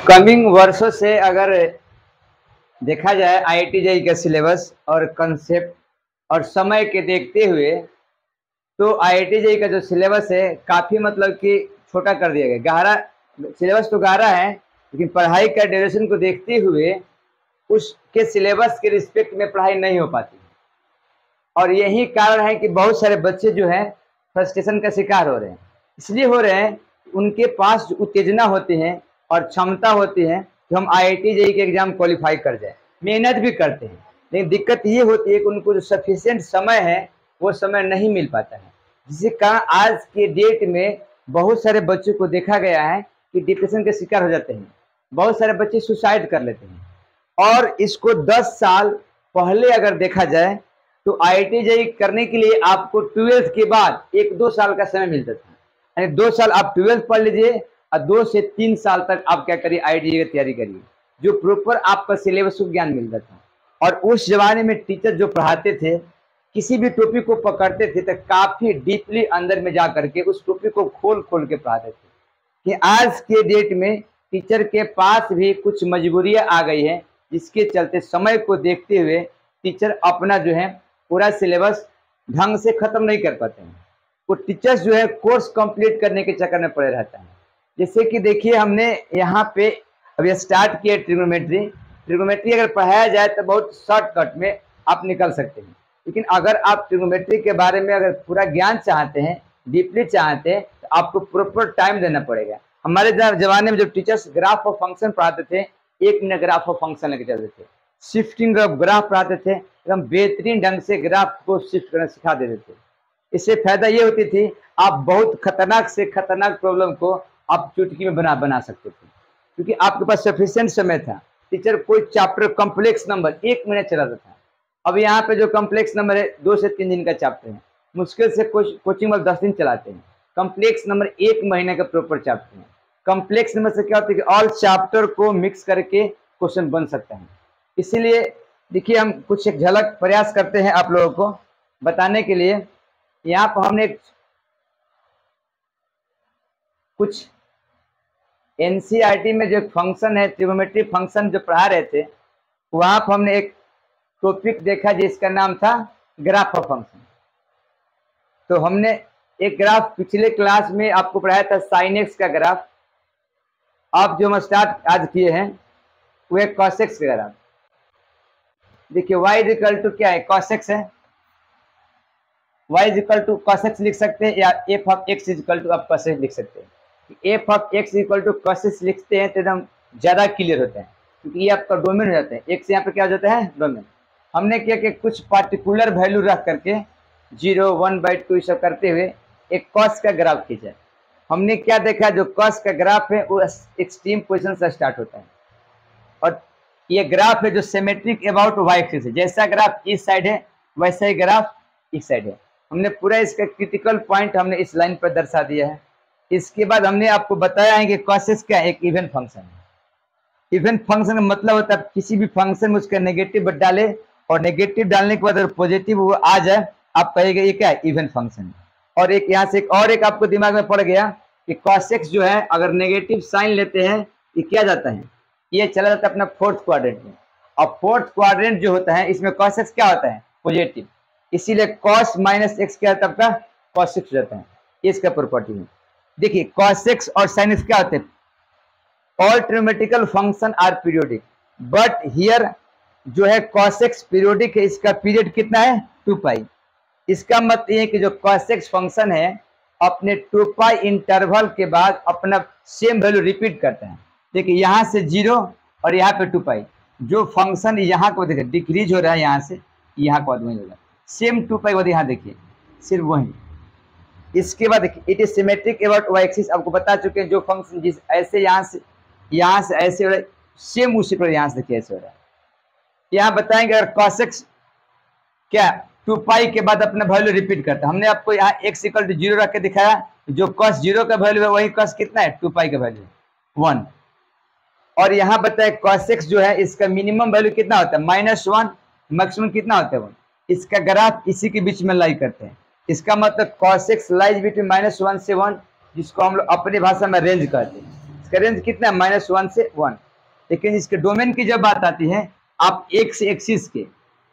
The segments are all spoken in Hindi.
कमिंग वर्षों से अगर देखा जाए आईआईटी जेईई का सिलेबस और कंसेप्ट और समय के देखते हुए तो आईआईटी जेईई का जो सिलेबस है काफ़ी मतलब कि छोटा कर दिया गया। गहरा सिलेबस तो गहरा है, लेकिन पढ़ाई का ड्यूरेशन को देखते हुए उसके सिलेबस के रिस्पेक्ट में पढ़ाई नहीं हो पाती और यही कारण है कि बहुत सारे बच्चे जो हैं फ्रस्ट्रेशन का शिकार हो रहे हैं। इसलिए हो रहे हैं उनके पास जो उत्तेजना होती है और क्षमता होती है कि हम आईआईटी जेईई के एग्जाम क्वालिफाई कर जाए, मेहनत भी करते हैं, लेकिन दिक्कत ये होती है कि उनको जो सफिशिएंट समय है वो समय नहीं मिल पाता है, जिसके कारण आज के डेट में बहुत सारे बच्चों को देखा गया है कि डिप्रेशन के शिकार हो जाते हैं। बहुत सारे बच्चे सुसाइड कर लेते हैं और इसको 10 साल पहले अगर देखा जाए तो आईआईटी जेईई करने के लिए आपको 12th के बाद 1-2 साल का समय मिलता था। यानी 2 साल आप 12th पढ़ लीजिए और 2 से 3 साल तक आप क्या करिए, आईआईटी जेईई की तैयारी करिए, जो प्रॉपर आपका सिलेबस को ज्ञान मिलता था। और उस जमाने में टीचर जो पढ़ाते थे, किसी भी टॉपिक को पकड़ते थे तो काफ़ी डीपली अंदर में जा करके उस टॉपिक को खोल खोल के पढ़ाते थे। कि आज के डेट में टीचर के पास भी कुछ मजबूरियां आ गई है, जिसके चलते समय को देखते हुए टीचर अपना जो है पूरा सिलेबस ढंग से ख़त्म नहीं कर पाते हैं। वो टीचर्स जो है कोर्स कंप्लीट करने के चक्कर में पड़े रहता है। जैसे कि देखिए हमने यहाँ पे अभी स्टार्ट किया ट्रिग्नोमेट्री अगर पढ़ाया जाए तो बहुत शॉर्टकट में आप निकल सकते हैं, लेकिन अगर आप ट्रिग्नोमेट्री के बारे में अगर पूरा ज्ञान चाहते हैं, डीपली चाहते हैं, तो आपको प्रॉपर टाइम देना पड़ेगा। हमारे जमाने में जब टीचर्स ग्राफ ऑफ फंक्शन पढ़ाते थे, 1 मिनट ग्राफ ऑफ फंक्शन लेके चलते थे, शिफ्टिंग ऑफ ग्राफ पढ़ाते थे, एकदम बेहतरीन ढंग से ग्राफ को शिफ्ट करना सिखा देते थे। इससे फायदा ये होती थी आप बहुत खतरनाक से खतरनाक प्रॉब्लम को आप चुटकी में बना सकते थे, क्योंकि आपके पास सफिशिएंट समय था। टीचर कोई चैप्टर कॉम्प्लेक्स नंबर 1 मिनट चलाता था। अब यहाँ पे जो कॉम्प्लेक्स नंबर है 2 से 3 दिन का चैप्टर है, मुश्किल से कोचिंग में 10 दिन चलाते हैं। कॉम्प्लेक्स नंबर 1 महीने का प्रॉपर चैप्टर है। कॉम्प्लेक्स नंबर से क्या होता है कि ऑल चैप्टर को मिक्स करके क्वेश्चन बन सकता है। इसीलिए देखिए हम कुछ एक झलक प्रयास करते हैं आप लोगों को बताने के लिए। यहाँ पर हमने कुछ एनसीईआरटी में जो फंक्शन है, ट्रिग्नोमेट्री फंक्शन जो पढ़ा रहे थे, वहाँ पर हमने एक टॉपिक देखा जिसका नाम था ग्राफ ऑफ फंक्शन। तो हमने एक ग्राफ पिछले क्लास में आपको पढ़ाया था साइन एक्स का ग्राफ। अब जो हम स्टार्ट आज किए हैं वो एक कॉस एक्स का ग्राफ। देखिए y इज इक्वल टू क्या है, कॉस एक्स है। y is equal to cos x लिख सकते हैं या f of x is equal to आप कॉस एक्स लिख सकते हैं। F of x equal to cos x लिखते हैं तो एकदम ज़्यादा क्लियर होता है, क्योंकि ये आपका डोमेन हो जाता है। एक्स यहाँ पे क्या हो जाता है, डोमेन। हमने क्या कि कुछ पार्टिकुलर वैल्यू रख करके 0, 1/2 ये सब करते हुए एक कॉस का ग्राफ खींचा। हमने क्या देखा, जो कॉस का ग्राफ है वो एक्सट्रीम पोजिशन से स्टार्ट होता है और ये ग्राफ है जो सिमेट्रिक अबाउट वाई एक्सिस है। जैसा ग्राफ इस साइड है वैसा ही ग्राफ इस साइड है। हमने पूरा इसका क्रिटिकल पॉइंट हमने इस लाइन पर दर्शा दिया है। इसके बाद हमने आपको बताया है कि कॉस एक्स क्या एक इवन फंक्शन है। इवन फंक्शन का मतलब होता है किसी भी फंक्शन में उसका नेगेटिव डाले और नेगेटिव डालने के बाद अगर पॉजिटिव वो आ जाए आप कहेंगे ये क्या है, इवन फंक्शन। और एक यहाँ से एक आपको दिमाग में पड़ गया कि कॉस एक्स जो है अगर नेगेटिव साइन लेते हैं ये क्या जाता है, ये चला जाता है अपना 4th क्वाड्रेंट में। और 4th क्वाड्रेंट जो होता है इसमें कॉस एक्स क्या होता है, पॉजिटिव। इसीलिए कॉस माइनस एक्स क्या होता है, आपका कॉस एक्स हो जाता है। इसका प्रॉपर्टी है। देखिए कॉस एक्स और साइन एक्स क्या होते हैं, all trigonometrical function are periodic, but here जो है कॉस एक्स पीरियोडिक है। इसका पीरियड कितना है, 2 पाई। इसका मतलब ये है कि जो कॉस एक्स फंक्शन है अपने 2 पाई इंटरवल के बाद अपना सेम वैल्यू रिपीट करता है। देखिए यहाँ से 0 और यहाँ पे 2 पाई, जो फंक्शन यहाँ को देखिए डिक्रीज हो रहा है, यहाँ से यहाँ को वही होगा, सेम 2 पाई बाद यहाँ देखिए सिर्फ वही। इसके बाद देखिए it is symmetric about y axis. आपको बता चुके हैं जो फंक्शन जिस ऐसे यहाँ से ऐसे हो रहा है सेम उसी पर यहाँ से देखिए ऐसे हो रहा है। यहाँ बताएंगे अगर कॉस एक्स क्या 2 पाई के बाद अपना वैल्यू रिपीट करता है। हमने आपको यहाँ x इक्वल टू 0 रख के दिखाया, जो कॉस 0 का वैल्यू है वही कॉस कितना है, 2 पाई का वैल्यू 1। और यहाँ बताए कॉस एक्स जो है इसका मिनिमम वैल्यू कितना होता है, -1, मैक्सिमम कितना होता है 1। इसका ग्राफ इसी के बीच में लाई करते हैं। इसका मतलब कॉस एक्स लाइज बिटवीन -1 से 1, जिसको हम लोग अपनी भाषा में रेंज कहते हैं। इसका रेंज कितना है -1 से 1। लेकिन इसके डोमेन की जब बात आती है, आप एक्स एक्सिस के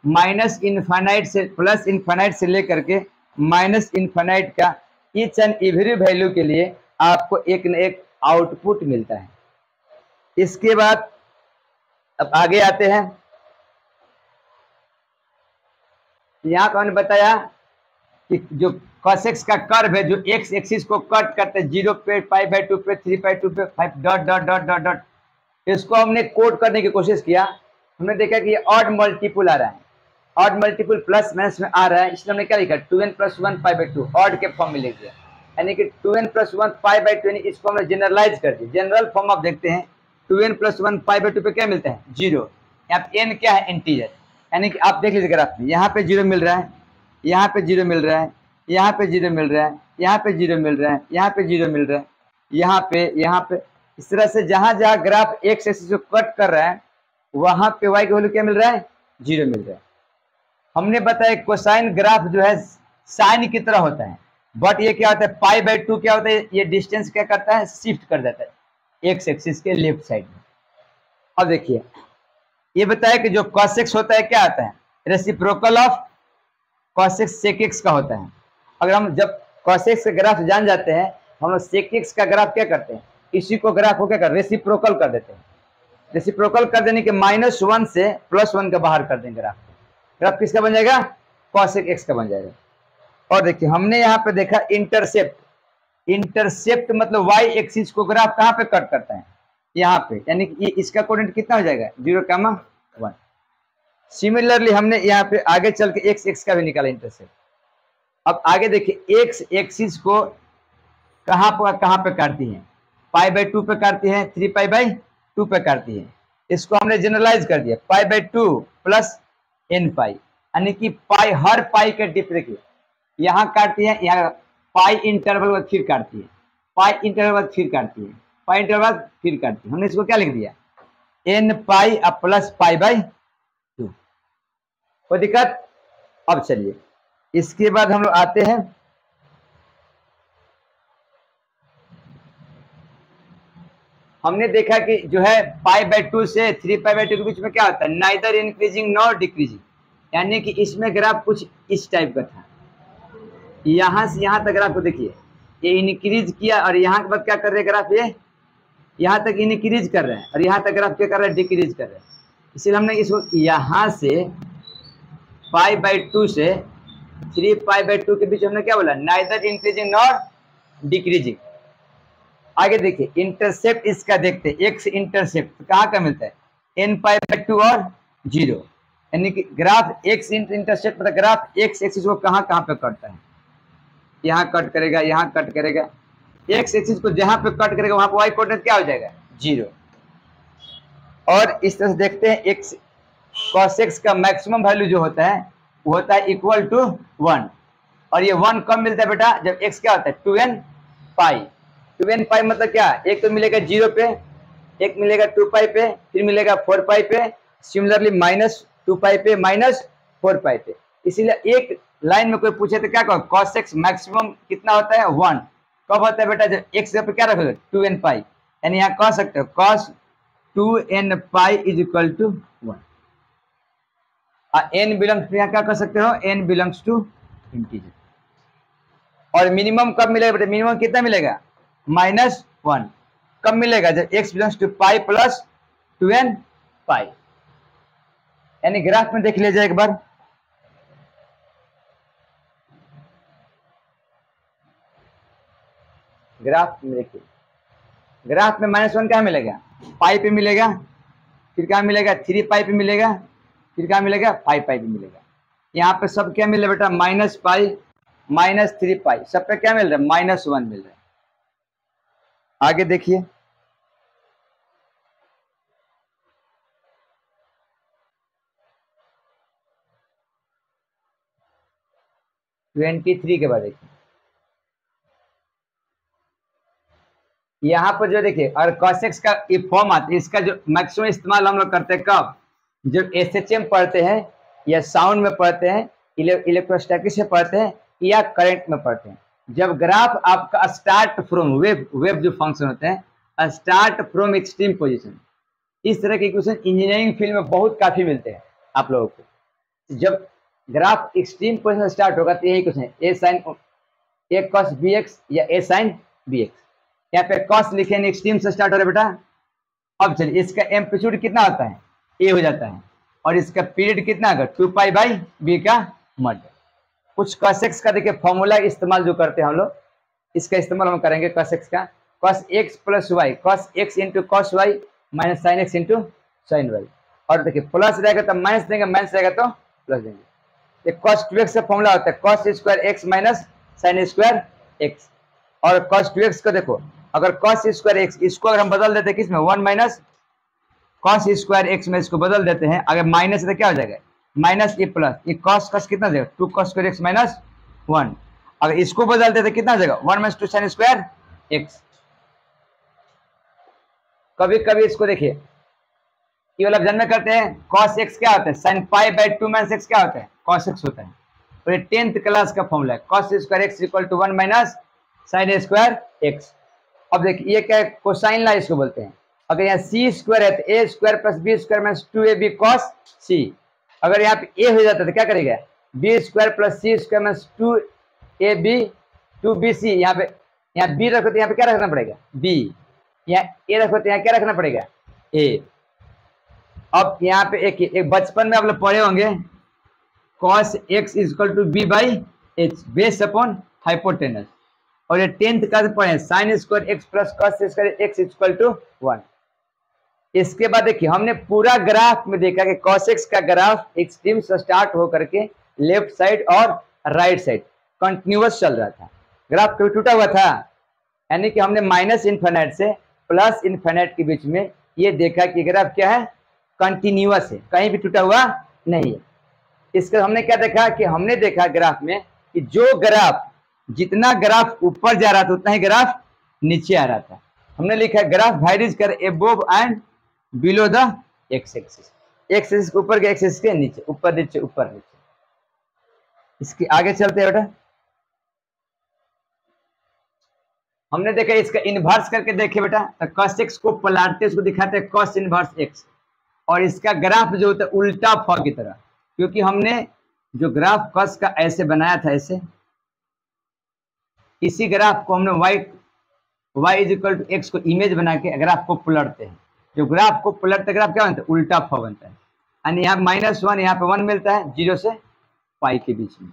-इनफाइनाइट से +इनफाइनाइट से लेकर के -इनफाइनाइट का ईच एंड एवरी वैल्यू के लिए आपको एक न एक आउटपुट मिलता है। इसके बाद अब आगे आते हैं। यहाँ पर हमने बताया कि जो cos का कर्व है, जो एक्स एक्सिस को कट करते हैं 0 पे, π/2 पे, 3/2 पे, 5 dot dot dot dot dot, इसको हमने कोड करने की कोशिश किया। हमने देखा कि ये ऑड मल्टीपल आ रहा है, ऑड मल्टीपल प्लस माइनस में आ रहा है, इसलिए हमने क्या लिखा 2n + 1 π/2 ऑड के फॉर्म में लिख दिया, यानी कि 2n + 1 π/2, इसको हमने जनरलाइज कर दिया। जनरल फॉर्म आप देखते हैं 2n + 1 π/2 पे क्या मिलता है 0। यहाँ पे n क्या है इंटीजर, यानी कि आप देख लीजिए ग्राफ में, यहाँ पे 0 मिल रहा है, यहाँ पे 0 मिल रहा है, यहाँ पे 0 मिल रहा है, यहाँ पे 0 मिल रहा है, यहाँ पे 0 मिल रहा है, यहाँ पे इस तरह से जहां जहां ग्राफ एक्स एक्सिस को कट कर रहा है वहां पे वाई की वैल्यू क्या मिल रहा है 0 मिल रहा है। हमने बताया कोसाइन ग्राफ जो है साइन की तरह होता है, बट ये क्या होता है π/2 क्या होता है, ये डिस्टेंस क्या करता है शिफ्ट कर देता है एक्स एक्सिस के लेफ्ट साइड में। अब देखिए ये बताया कि जो cos x होता है क्या आता है reciprocal of cos x sec x का होता है। अगर हम जब cos x का ग्राफ जान जाते हैं, हम लोग sec x का ग्राफ क्या करते हैं, इसी को ग्राफ को क्या कर रेसिप्रोकल कर देते हैं। रेसिप्रोकल कर देने के -1 से +1 का बाहर कर देंगे ग्राफ। ग्राफ किसका बन जाएगा cos x का बन जाएगा। और देखिए हमने यहाँ पे देखा इंटरसेप्ट, इंटरसेप्ट मतलब y एक्सिस को ग्राफ कहाँ पे कट करता है यहाँ पे, यानी कि इसका कोऑर्डिनेट कितना हो जाएगा 0,1। सिमिलरली हमने यहाँ पे आगे चल के x का भी निकाला इंटरसेप्ट। अब आगे देखिए x एक्सिस को कहाँ पे काटती है π/2 पे काटती है, 3π/2 पे काटती है। इसको हमने जनरलाइज कर दिया π/2 + n π, यानी कि पाई हर पाई के डिफरेंट यहाँ काटती है, यहाँ पाई इंटरवल बाद फिर काटती है, पाई इंटरवल बाद फिर काटती है, पाई इंटरवल बाद फिर काटती है। हमने इसको क्या लिख दिया n π + π/2। कोई दिक्कत। अब चलिए इसके बाद हम लोग आते हैं हमने देखा कि जो है π/2 से 3π/2 के बीच में क्या होता है नाइदर इंक्रीजिंग नॉर डिक्रीजिंग, यानी कि इसमें ग्राफ कुछ इस टाइप का था। यहाँ से यहाँ तक ग्राफ को देखिए ये इंक्रीज किया और यहाँ के बाद क्या कर रहे हैं ग्राफ, ये यहाँ तक इंक्रीज कर रहे हैं और यहाँ तक ग्राफ क्या कर रहे हैं डिक्रीज कर रहे हैं। इसलिए हमने इसको यहाँ से π/2 से 3π/2 के बीच हमने क्या बोला नाइदर इंक्रीजिंग नॉर डिक्रीजिंग। आगे देखिए इंटरसेप्ट इसका देखते हैं, एक्स इंटरसेप्ट कहाँ का मिलता है n π/2 और 0, यानी कि ग्राफ एक्स इंटरसेप्ट मतलब ग्राफ एक्स एक्सिस को कहाँ पे कटता है, यहाँ कट करेगा, यहाँ कट करेगा, एक्स एक्सिस को जहाँ पे कट करेगा वहां पे वाई कोऑर्डिनेट क्या हो जाएगा 0। और इस तरह से देखते हैं एक्स cos x का मैक्सिमम वैल्यू जो होता है वो होता है =1, और ये 1 कब मिलता है बेटा जब x क्या होता है 2n π। 2n π मतलब क्या, एक तो मिलेगा 0 पे, एक मिलेगा 2π पे, फिर मिलेगा 4π पे, सिमिलरली -2π पे, -4π पे। इसीलिए एक लाइन में कोई पूछे तो क्या कहो cos x मैक्सिमम कितना होता है 1। कब होता है बेटा जब x पे क्या रखोगे 2n π, यानी यहाँ कह सकते हो cos 2n π = 1। n belongs to यहाँ क्या कर सकते हो n बिलोंग्स टू इंटीजर। और मिनिमम कब मिलेगा बेटा, मिनिमम कितना मिलेगा -1। कब मिलेगा जब x बिलोंग्स टू π + 2n π। यानी ग्राफ में देख लीजिए एक बार, ग्राफ में देखिए, ग्राफ में -1 क्या मिलेगा पाई पे मिलेगा, फिर क्या मिलेगा 3π पे मिलेगा, फिर क्या मिलेगा 5π पे मिलेगा। यहाँ पे सब क्या मिल रहा है बेटा -π -3π, सब पे क्या मिल रहा है -1 मिल रहा है। आगे देखिए (23) के बाद देखिए यहाँ पर जो देखिए और cos x का ये फॉर्म आता है, इसका जो मैक्सिमम इस्तेमाल हम लोग करते हैं कब, जब SHM पढ़ते हैं या साउंड में पढ़ते हैं, इलेक्ट्रोस्टैटिक्स में पढ़ते हैं या करंट में पढ़ते हैं। जब ग्राफ आपका स्टार्ट फ्रॉम वेव जो फंक्शन होते हैं स्टार्ट फ्रॉम एक्सट्रीम पोजीशन। इस तरह के क्वेश्चन इंजीनियरिंग फील्ड में बहुत काफी मिलते हैं आप लोगों को। जब ग्राफ एक्सट्रीम पोजीशन स्टार्ट होगा तो यही क्वेश्चन ए साइन ए कॉस बी एक्स या ए साइन बी एक्स। यहाँ पे कॉस लिखे एक्सट्रीम से स्टार्ट हो रहा है बेटा। अब चलिए इसका एम्पलीट्यूड कितना होता है, ए हो जाता है, और इसका पीरियड कितना होगा 2 पाई बाई बी का मड। कुछ कॉस एक्स का देखिए फॉर्मूला इस्तेमाल जो करते हैं हम लोग, इसका इस्तेमाल हम करेंगे कॉस एक्स का। Cos x plus y, cos x into cos y minus sine x into sine y. और देखिए प्लस रहेगा तो माइनस देंगे, माइनस रहेगा तो प्लस देंगे। एक कॉस 2x का फॉर्मूला होता है cos square x minus sine square x. और कॉस 2x को देखो, अगर कॉस स्क्वायर एक्स इसको अगर हम बदल देते हैं किसमें 1 माइनस कॉस स्क्वायर एक्स में इसको बदल देते हैं, अगर माइनस है तो क्या हो जाएगा माइनस ये प्लस ये कॉस कॉस कितना जाएगा 2 कॉस स्क्वायर एक्स माइनस 1। अगर इसको बदल देते कितना हो जाएगा 1 माइनस 2 साइन स्क्वायर एक्स। कभी कभी इसको देखिए ये वाला जन्म में करते हैं कॉस एक्स क्या होता है sine pi by 2 minus x क्या होता है कॉस एक्स होता है। तो ये 10th क्लास का फॉर्मूला है cos square x equal to 1 minus sine square x. अब देखिए ये क्या है कोसाइन ला इसको बोलते हैं। अगर यहाँ सी स्क्वायर है तो A square plus B square minus 2ab cos C. अगर यहाँ पे ए हो जाता है तो क्या करेगा बी स्क्वायर प्लस सी स्क्वायर माइनस 2ab 2bc। यहाँ बी रखो तो यहाँ पे क्या रखना पड़ेगा बी, यहाँ ए रखो तो यहाँ क्या रखना पड़ेगा ए। अब यहाँ पे एक बचपन में आप लोग पढ़े होंगे cos x equal to B by H base upon hypotenuse. और ये 10th का पढ़े sine square x plus cos square x equal to 1। इसके बाद देखिए हमने पूरा ग्राफ में देखा कि cos x का ग्राफ एक्सट्रीम से स्टार्ट होकर के लेफ्ट साइड और राइट साइड कंटिन्यूअस चल रहा था। ग्राफ कभी टूटा हुआ था, यानी कि हमने माइनस इन्फिनिट से प्लस इन्फिनिट के बीच में ये देखा कि ग्राफ क्या है कंटिन्यूअस है, कहीं भी टूटा हुआ नहीं है। इसका हमने क्या देखा कि हमने देखा ग्राफ में कि जो ग्राफ जितना ग्राफ ऊपर जा रहा था उतना ही ग्राफ नीचे आ रहा था। हमने लिखा है ग्राफ वाइज कर above and below the x axis. X axis के ऊपर के एक्स एक्सिस के नीचे, ऊपर नीचे ऊपर नीचे। इसके आगे चलते हैं बेटा। हमने देखा इसका इनवर्स करके देखे बेटा, तो cos x को पलटते उसको दिखाते हैं cos इनवर्स x। और इसका ग्राफ जो होता है उल्टा फ की तरह, क्योंकि हमने जो ग्राफ cos का ऐसे बनाया था ऐसे, इसी ग्राफ को हमने y is equal to x को इमेज बना के ग्राफ को पलटते हैं। जो ग्राफ को पलटते ग्राफ क्या बनता है उल्टा फ बनता है। यानी यहाँ -1 यहाँ पे 1 मिलता है 0 से पाई के बीच में।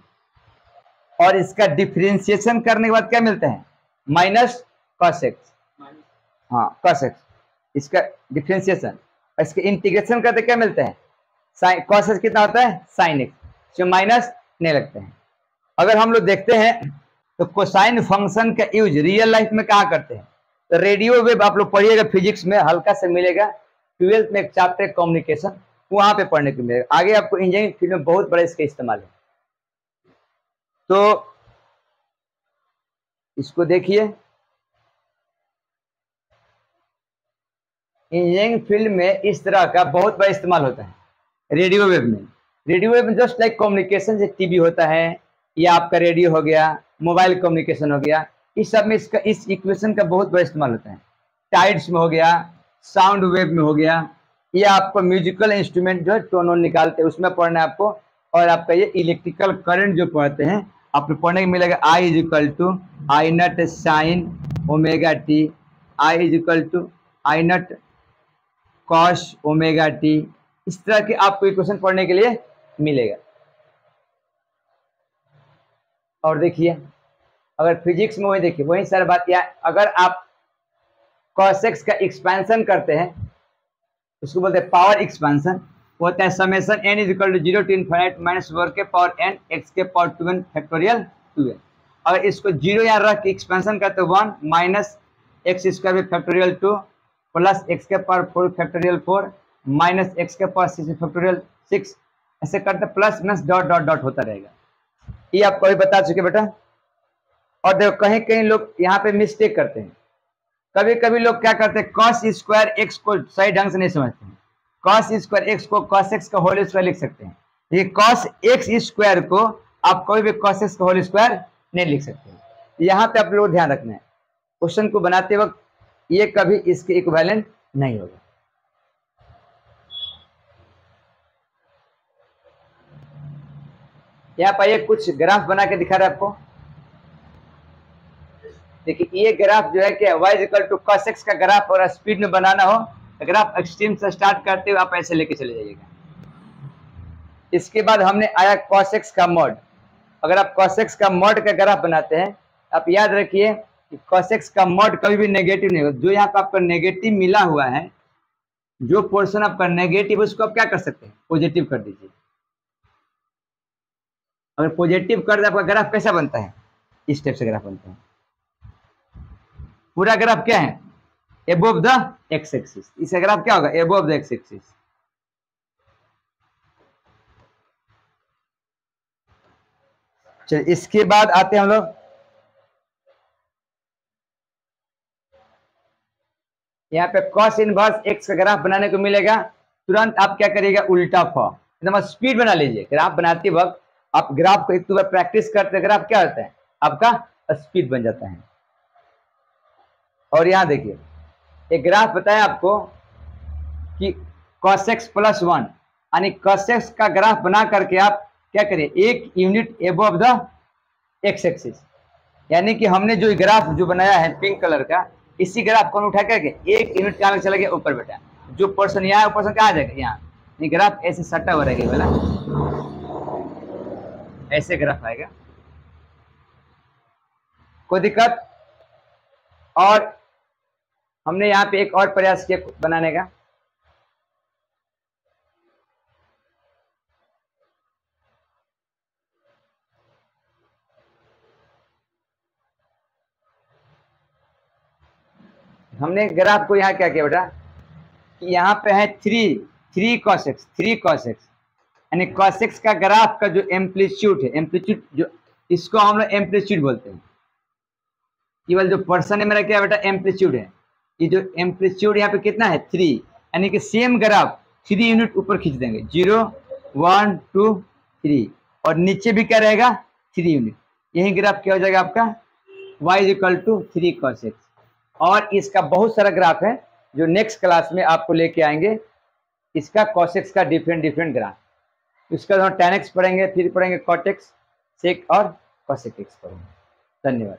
और इसका डिफरेंशिएशन करने के बाद क्या मिलता है माइनस cos x, हाँ cos x इसका डिफरेंशिएशन। इसके इंटीग्रेशन करते क्या मिलता है साइन cos x कितना होता है साइन x, जो माइनस नहीं लगते हैं। अगर हम लोग देखते हैं तो कोसाइन फंक्शन का यूज रियल लाइफ में कहाँ करते हैं, तो रेडियो वेव आप लोग पढ़िएगा फिजिक्स में हल्का से मिलेगा, 12th में एक चैप्टर कम्युनिकेशन वहां पे पढ़ने को मिलेगा। आगे आपको इंजीनियरिंग फील्ड में बहुत बड़ा इसका इस्तेमाल है। तो इसको देखिए इंजीनियरिंग फील्ड में इस तरह का बहुत बड़ा इस्तेमाल होता है रेडियो वेव में। रेडियो वेव में जस्ट लाइक कम्युनिकेशन से टीवी होता है या आपका रेडियो हो गया, मोबाइल कम्युनिकेशन हो गया, इस सब में इसका इस इक्वेशन का बहुत बड़ा इस्तेमाल होता है। टाइड्स में हो गया, साउंड वेव में हो गया, या आपको म्यूजिकल इंस्ट्रूमेंट जो है टोन निकालते हैं उसमें पढ़ना है आपको। और आपका ये इलेक्ट्रिकल करंट जो पढ़ते हैं आपको पढ़ने को मिलेगा I is equal to I naught sine omega t, I is equal to I naught cos omega t. इस तरह के आपको इक्वेशन पढ़ने के लिए मिलेगा। और देखिए अगर फिजिक्स में वही देखिए वही सारी बात, या अगर आप cos x का एक्सपेंशन करते हैं उसको बोलते हैं पावर एक्सपेंशन। वो होता है summation n is equal to 0 to infinite minus वर्ग के पावर n x के पावर 2n फैक्टोरियल 2n। अगर इसको 0 यहाँ रख के एक्सपेंशन करते 1 minus x square factorial 2 plus x के पावर 4 फैक्टोरियल 4 माइनस एक्स के पावर 6 फैक्टोरियल 6, ऐसे करते plus minus dot dot dot होता रहेगा। ये आपको भी बता चुके बेटा। और देखो कहीं कहीं लोग यहाँ पे मिस्टेक करते हैं, कभी कभी लोग क्या करते हैं cos स्क्वायर एक्स को सही ढंग से नहीं समझते हैं। cos स्क्वायर एक्स को cos x का होल स्क्वायर लिख सकते हैं, ये cos x स्क्वायर को आप कोई भी cos x का होल स्क्वायर नहीं लिख सकते। यहाँ पे आप लोग ध्यान रखना है, क्वेश्चन को बनाते वक्त ये कभी इसके इक्विवेलेंट नहीं होगा। यहाँ पर ये कुछ ग्राफ बना के दिखा रहा है आपको। देखिए ये ग्राफ जो है कि y equal to cos x का ग्राफ और स्पीड में बनाना हो तो ग्राफ एक्सट्रीम से स्टार्ट करते हुए आप ऐसे लेके चले जाइएगा। इसके बाद हमने आया cos x का मॉड। अगर आप cos x का मॉड का ग्राफ बनाते हैं, आप याद रखिए कि cos x का मॉड कभी भी नेगेटिव नहीं होगा। जो यहाँ पर आपका नेगेटिव मिला हुआ है, जो पोर्शन आपका नेगेटिव उसको आप क्या कर सकते हैं, पॉजिटिव कर दीजिए। अगर पॉजिटिव कर दे आपका ग्राफ कैसा बनता है, इस टाइप से ग्राफ बनता है। पूरा ग्राफ क्या है, एबोव द एक्स एक्सिस। इसका ग्राफ क्या होगा, एबोव द एक्स एक्सिस। चलिए इसके बाद आते हैं हम लोग, यहाँ पे cos इनवर्स x का ग्राफ बनाने को मिलेगा। तुरंत आप क्या करिएगा, उल्टा फॉर्म एकदम स्पीड बना लीजिए। ग्राफ बनाते वक्त आप ग्राफ को एक बार प्रैक्टिस करते, ग्राफ क्या होता है आपका, स्पीड बन जाता है। और यहाँ देखिए एक ग्राफ बताया आपको कि cos x प्लस 1, यानी cos x का ग्राफ बना करके आप क्या करिए, एक unit above the x axis. यानी कि हमने जो ग्राफ जो बनाया है पिंक कलर का, इसी ग्राफ को उठा करके एक यूनिट कहाँ चला गया, ऊपर बेटा। जो पर्सन यहाँ है वो पर्सन कहाँ आ जाएगा, यहाँ। नहीं ग्राफ ऐसे सटा हुआ रहेगा बोला, ऐसे ग्राफ आएगा, कोई दिक्कत। और हमने यहाँ पे एक और प्रयास किया बनाने का। हमने ग्राफ को यहाँ क्या किया बेटा कि यहाँ पे है 3 cos x, 3 cos x, यानी cos x का ग्राफ का जो एम्पलीट्यूड है, एम्पलीट्यूड जो इसको हम लोग एम्पलीट्यूड बोलते हैं। केवल जो पर्सन है मेरा क्या बेटा, एम्पलीट्यूड है। ये जो एम्पलीट्यूड यहाँ पे कितना है 3, यानी कि सेम ग्राफ 3 यूनिट ऊपर खींच देंगे, 0 1 2 3, और नीचे भी क्या रहेगा 3 यूनिट। यही ग्राफ क्या हो जाएगा आपका, y equal to 3 cos x। और इसका बहुत सारा ग्राफ है जो नेक्स्ट क्लास में आपको लेके आएंगे। इसका cos x का डिफरेंट ग्राफ, इसका हम tan x पढ़ेंगे, फिर पढ़ेंगे cot x, sec और cosec x पढ़ेंगे। धन्यवाद।